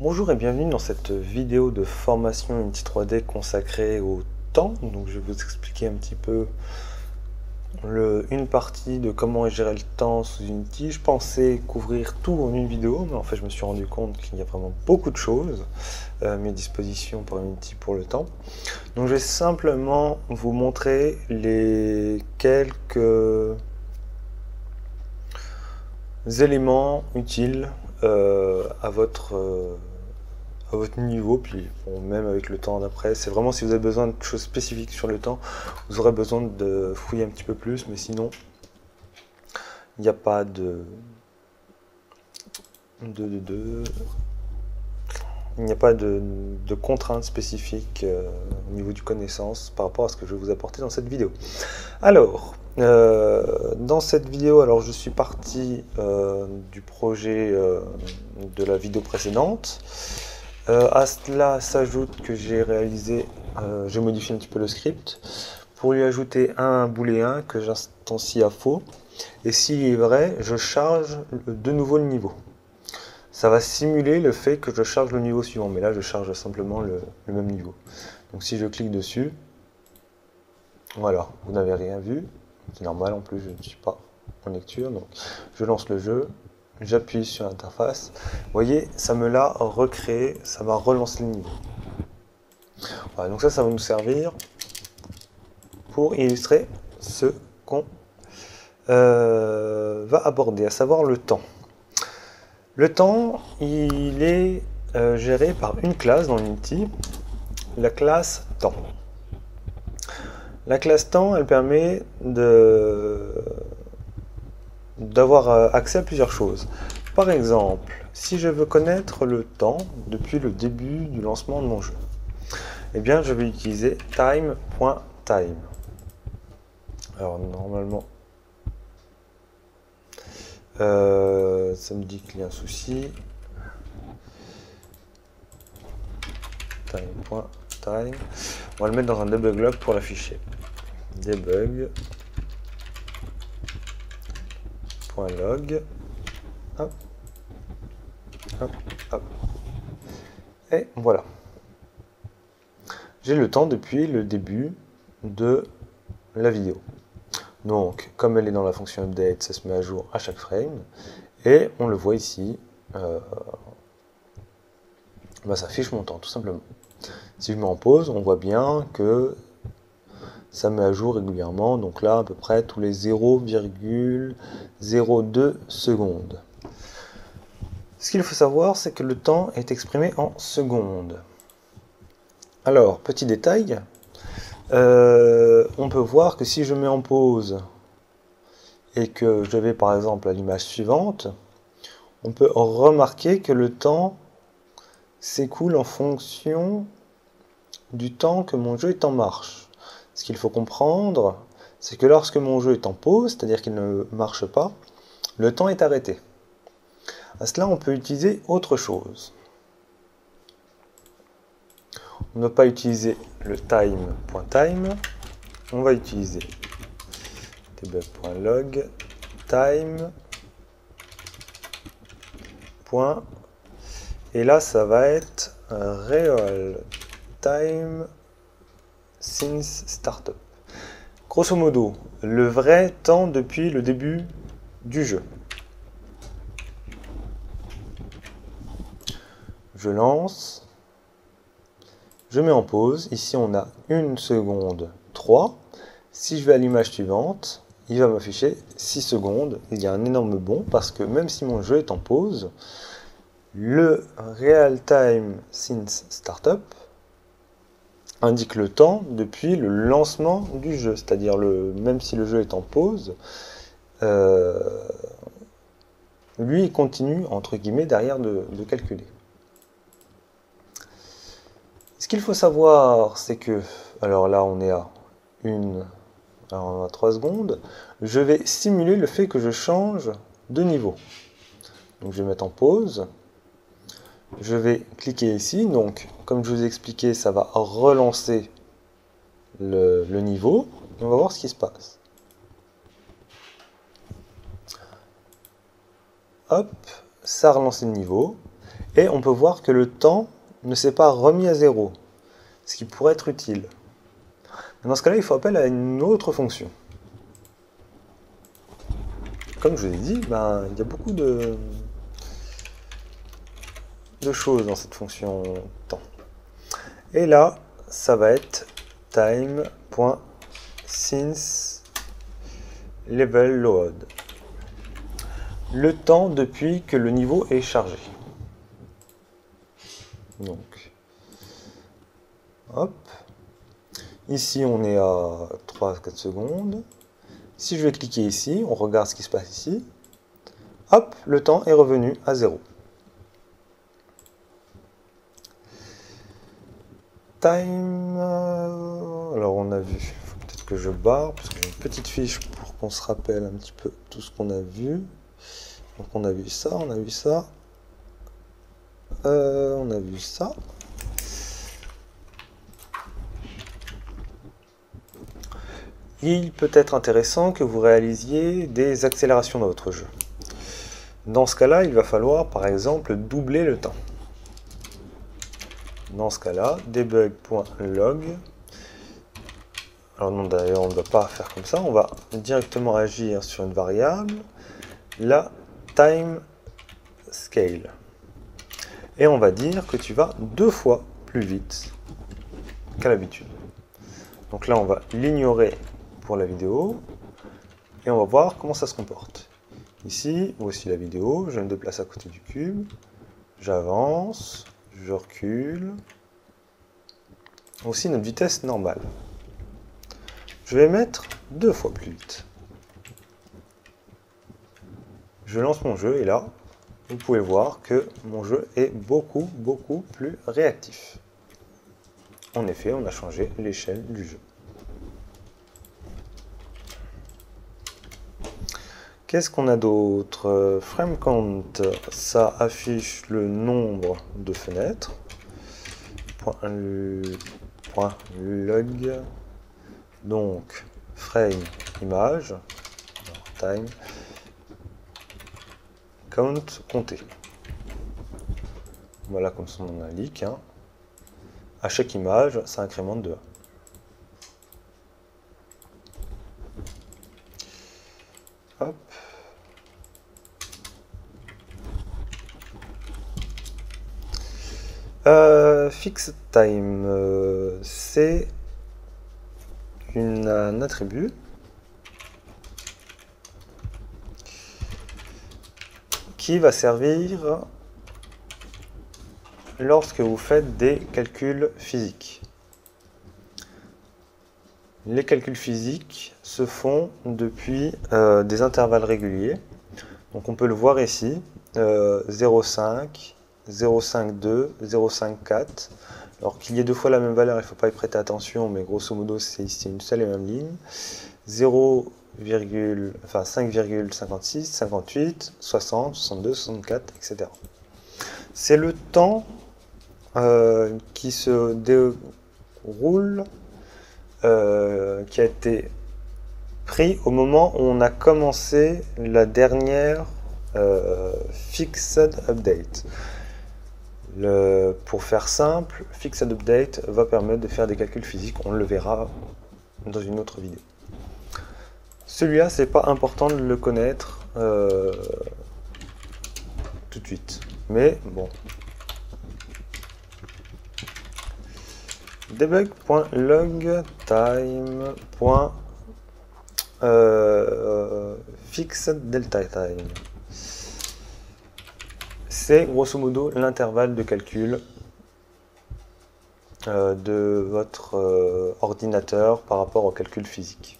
Bonjour et bienvenue dans cette vidéo de formation Unity 3D consacrée au temps. Donc je vais vous expliquer un petit peu une partie de comment gérer le temps sous Unity. Je pensais couvrir tout en une vidéo, mais en fait je me suis rendu compte qu'il y a vraiment beaucoup de choses à mes dispositions pour Unity pour le temps. Donc je vais simplement vous montrer les quelques éléments utiles à votre niveau, puis bon, même avec le temps d'après. C'est vraiment si vous avez besoin de choses spécifiques sur le temps, vous aurez besoin de fouiller un petit peu plus, mais sinon, il n'y a pas il n'y a pas de contraintes spécifiques au niveau du connaissance par rapport à ce que je vais vous apporter dans cette vidéo. Alors, dans cette vidéo, alors je suis parti du projet de la vidéo précédente. À cela s'ajoute que j'ai j'ai modifié un petit peu le script pour lui ajouter un booléen que j'instancie à faux. Et s'il est vrai, je charge de nouveau le niveau. Ça va simuler le fait que je charge le niveau suivant, mais là je charge simplement le même niveau. Donc si je clique dessus, voilà, vous n'avez rien vu. C'est normal, en plus je ne suis pas en lecture, donc je lance le jeu. J'appuie sur l'interface. Vous voyez, ça me l'a recréé, ça m'a relancé le niveau. Voilà, donc ça va nous servir pour illustrer ce qu'on va aborder, à savoir le temps. Le temps, il est géré par une classe dans Unity, la classe temps. La classe temps, elle permet d'avoir accès à plusieurs choses. Par exemple, si je veux connaître le temps depuis le début du lancement de mon jeu, eh bien je vais utiliser time.time. Alors normalement, ça me dit qu'il y a un souci. Time.time. On va le mettre dans un debug log pour l'afficher. Debug.log. Hop. Hop, hop. Et voilà. J'ai le temps depuis le début de la vidéo. Donc, comme elle est dans la fonction update, ça se met à jour à chaque frame. Et on le voit ici, ça affiche mon temps, tout simplement. Si je mets en pause, on voit bien que ça met à jour régulièrement. Donc là, à peu près tous les 0,02 secondes. Ce qu'il faut savoir, c'est que le temps est exprimé en secondes. Alors, petit détail, on peut voir que si je mets en pause et que je vais par exemple à l'image suivante, on peut remarquer que le temps s'écoule en fonction du temps que mon jeu est en marche. Ce qu'il faut comprendre, c'est que lorsque mon jeu est en pause, c'est-à-dire qu'il ne marche pas, le temps est arrêté. À cela, on peut utiliser autre chose. On ne va pas utiliser le time.time, on va utiliser debug.log time. Et là, ça va être real time since startup. Grosso modo, le vrai temps depuis le début du jeu. Je lance. Je mets en pause. Ici, on a 1 seconde 3. Si je vais à l'image suivante, il va m'afficher 6 secondes. Il y a un énorme bond parce que même si mon jeu est en pause, le real time since startup indique le temps depuis le lancement du jeu. C'est-à-dire, même si le jeu est en pause, lui, il continue, entre guillemets, derrière de calculer. Ce qu'il faut savoir, c'est que, alors là, on est à 3 secondes, je vais simuler le fait que je change de niveau. Donc je vais mettre en pause, je vais cliquer ici, donc comme je vous ai expliqué, ça va relancer le niveau, et on va voir ce qui se passe. Hop, ça a relancé le niveau, Et on peut voir que le temps ne s'est pas remis à 0, ce qui pourrait être utile. Dans ce cas-là, il faut appel à une autre fonction. Comme je vous ai dit, il y a beaucoup de choses dans cette fonction temps. Et là, ça va être time.since_level_load. Le temps depuis que le niveau est chargé. Donc, hop. Ici, on est à 3-4 secondes. Si je vais cliquer ici, on regarde ce qui se passe ici. Hop, le temps est revenu à 0. Time. Alors, on a vu. Il faut peut-être que je barre, parce que j'ai une petite fiche pour qu'on se rappelle un petit peu tout ce qu'on a vu. Donc, on a vu ça, on a vu ça. On a vu ça. Il peut être intéressant que vous réalisiez des accélérations dans votre jeu. Dans ce cas-là, il va falloir par exemple doubler le temps. Dans ce cas-là, debug.log. Alors non, d'ailleurs, on ne va pas faire comme ça, on va directement agir sur une variable, la time scale. Et on va dire que tu vas 2 fois plus vite qu'à l'habitude. Donc là, on va l'ignorer pour la vidéo et on va voir comment ça se comporte. Ici, voici la vidéo, je me déplace à côté du cube, j'avance, je recule. Aussi notre vitesse normale. Je vais mettre 2 fois plus vite. Je lance mon jeu et là, vous pouvez voir que mon jeu est beaucoup plus réactif. En effet, on a changé l'échelle du jeu. Qu'est-ce qu'on a d'autre? Frame count, ça affiche le nombre de fenêtres. .log, donc frame image, time, count compter. Voilà comme son nom l'indique. Hein. À chaque image, ça incrémente de 1. Hop. Fixed time, c'est un attribut qui va servir lorsque vous faites des calculs physiques. Les calculs physiques se font depuis des intervalles réguliers. Donc on peut le voir ici, 0,5, 0,52, 0,54. Alors qu'il y ait 2 fois la même valeur, il ne faut pas y prêter attention, mais grosso modo c'est ici une seule et même ligne. 5,56, 58, 60, 62, 64, etc. C'est le temps qui se déroule, qui a été pris au moment où on a commencé la dernière Fixed Update. Pour faire simple, Fixed Update va permettre de faire des calculs physiques, on le verra dans une autre vidéo. Celui-là, c'est pas important de le connaître tout de suite, mais bon. Debug.log time.fixed delta time. C'est grosso modo l'intervalle de calcul de votre ordinateur par rapport au calcul physique.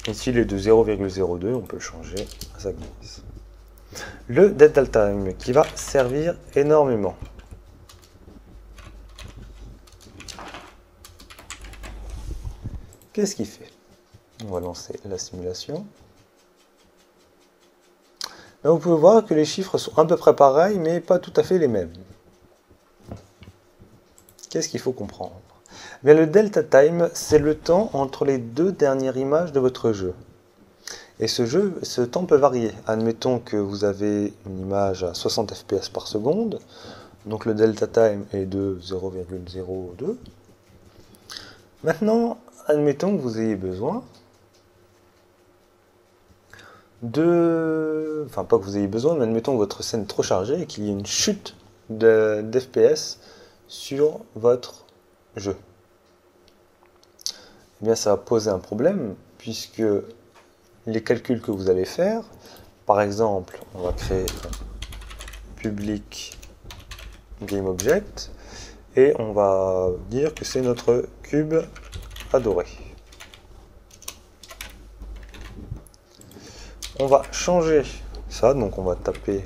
Ici, il est de 0,02, on peut le changer à sa guise. Le delta time qui va servir énormément. Qu'est-ce qu'il fait? On va lancer la simulation. Là, vous pouvez voir que les chiffres sont à peu près pareils, mais pas tout à fait les mêmes. Qu'est-ce qu'il faut comprendre? Bien, le delta time, c'est le temps entre les 2 dernières images de votre jeu. Et ce temps peut varier. Admettons que vous avez une image à 60 fps par seconde, donc le delta time est de 0,02. Maintenant, admettons que vous ayez besoin enfin pas que vous ayez besoin, mais admettons que votre scène est trop chargée et qu'il y ait une chute d'FPS sur votre jeu. Eh bien ça va poser un problème, puisque les calculs que vous allez faire, par exemple, on va créer public GameObject, et on va dire que c'est notre cube adoré. On va changer ça, donc on va taper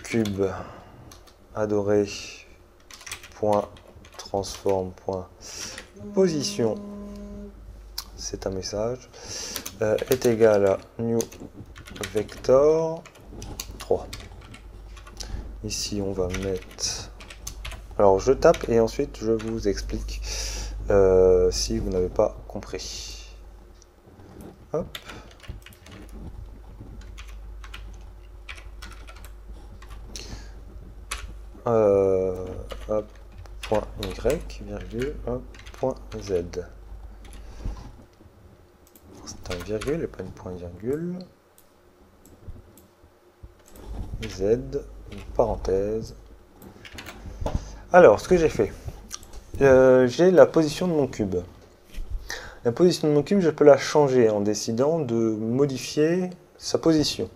cube adoré .transform.position, c'est un message, est égal à new vector 3. Ici on va mettre, alors je tape et ensuite je vous explique si vous n'avez pas compris. Hop. Hop, point Y, virgule, hop, point Z. C'est un virgule et pas une point virgule. Z, une parenthèse. Alors, ce que j'ai fait, j'ai la position de mon cube. La position de mon cube, je peux la changer en décidant de modifier sa position.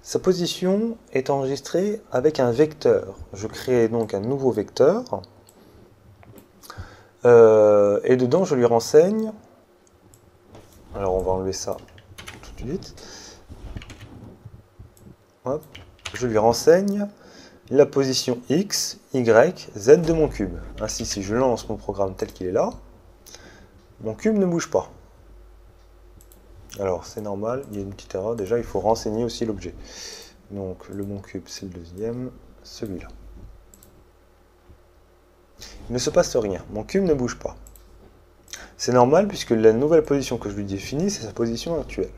Sa position est enregistrée avec un vecteur. Je crée donc un nouveau vecteur. Et dedans, je lui renseigne. Alors, on va enlever ça tout de suite. Hop. Je lui renseigne la position X, Y, Z de mon cube. Ainsi, si je lance mon programme tel qu'il est là, mon cube ne bouge pas. Alors, c'est normal, il y a une petite erreur. Déjà, il faut renseigner aussi l'objet. Donc, le mon cube, c'est le deuxième, celui-là. Il ne se passe rien, mon cube ne bouge pas. C'est normal puisque la nouvelle position que je lui définis, c'est sa position actuelle.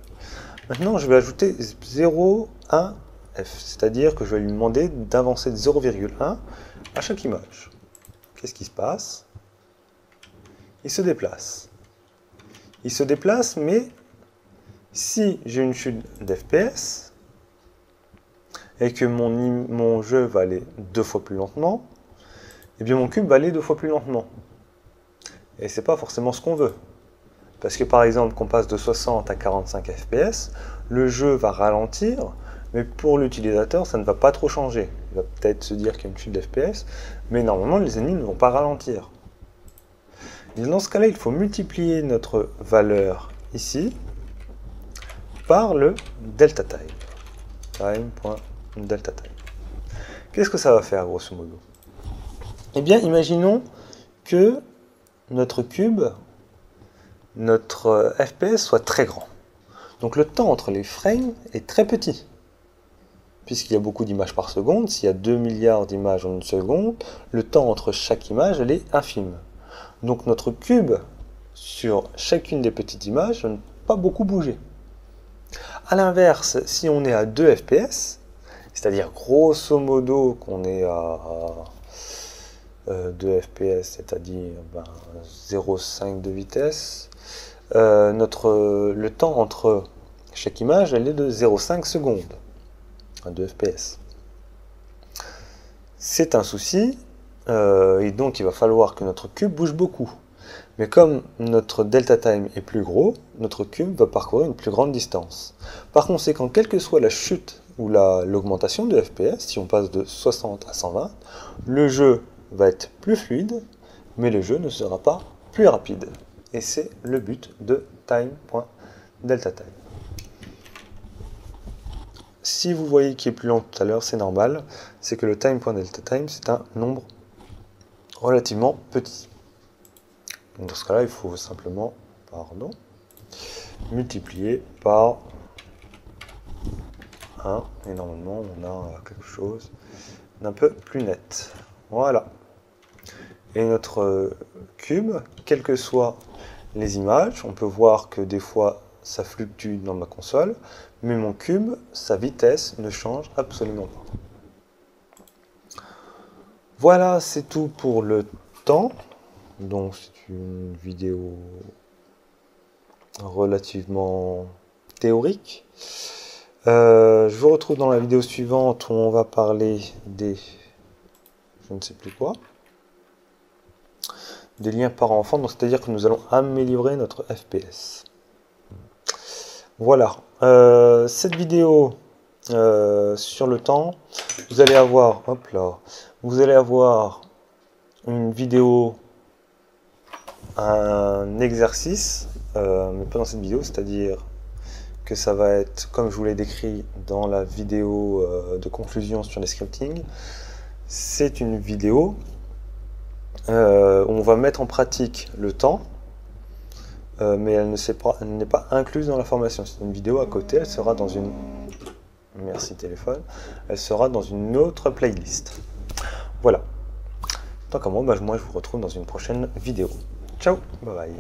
Maintenant, je vais ajouter 0, 1, F, c'est-à-dire que je vais lui demander d'avancer de 0,1 à chaque image. Qu'est-ce qui se passe? Il se déplace. Il se déplace, mais si j'ai une chute d'FPS et que mon jeu va aller 2 fois plus lentement, eh bien mon cube va aller 2 fois plus lentement. Et c'est pas forcément ce qu'on veut. Parce que par exemple, qu'on passe de 60 à 45 fps, le jeu va ralentir, mais pour l'utilisateur, ça ne va pas trop changer. Il va peut-être se dire qu'il y a une chute d'FPS, mais normalement, les ennemis ne vont pas ralentir. Et dans ce cas-là, il faut multiplier notre valeur ici par le delta time. Time.deltaTime. Qu'est-ce que ça va faire, grosso modo? Eh bien, imaginons que notre cube, notre FPS soit très grand. Donc le temps entre les frames est très petit. Puisqu'il y a beaucoup d'images par seconde, s'il y a 2 milliards d'images en une seconde, le temps entre chaque image, elle est infime. Donc notre cube, sur chacune des petites images, ne va pas beaucoup bouger. A l'inverse, si on est à 2 fps, c'est-à-dire grosso modo qu'on est à 2 fps, c'est-à-dire 0,5 de vitesse, le temps entre chaque image, elle est de 0,5 secondes à 2 fps. C'est un souci, et donc il va falloir que notre cube bouge beaucoup. Mais comme notre delta time est plus gros, notre cube va parcourir une plus grande distance. Par conséquent, quelle que soit la chute ou l'augmentation de FPS, si on passe de 60 à 120, le jeu va être plus fluide, mais le jeu ne sera pas plus rapide. Et c'est le but de time.deltaTime. Si vous voyez qu'il est plus lent tout à l'heure, c'est normal, c'est que le time.deltaTime, c'est un nombre relativement petit. Dans ce cas-là, il faut simplement multiplier par 1, et normalement on a quelque chose d'un peu plus net. Voilà. Et notre cube, quelles que soient les images. On peut voir que des fois ça fluctue dans ma console, mais mon cube, sa vitesse ne change absolument pas. Voilà, c'est tout pour le temps. Donc c'est une vidéo relativement théorique. Je vous retrouve dans la vidéo suivante où on va parler des... je ne sais plus quoi. Des liens parents-enfants, donc c'est-à-dire que nous allons améliorer notre FPS. Voilà. Cette vidéo sur le temps, vous allez avoir... hop là. Vous allez avoir une vidéo, un exercice, mais pas dans cette vidéo, c'est-à-dire que ça va être, comme je vous l'ai décrit dans la vidéo de conclusion sur les scripting, c'est une vidéo où on va mettre en pratique le temps, mais elle n'est pas incluse dans la formation. C'est une vidéo à côté, elle sera dans une... Merci téléphone. Elle sera dans une autre playlist. Voilà. Tant qu'à moi, moi je vous retrouve dans une prochaine vidéo. Ciao, bye bye.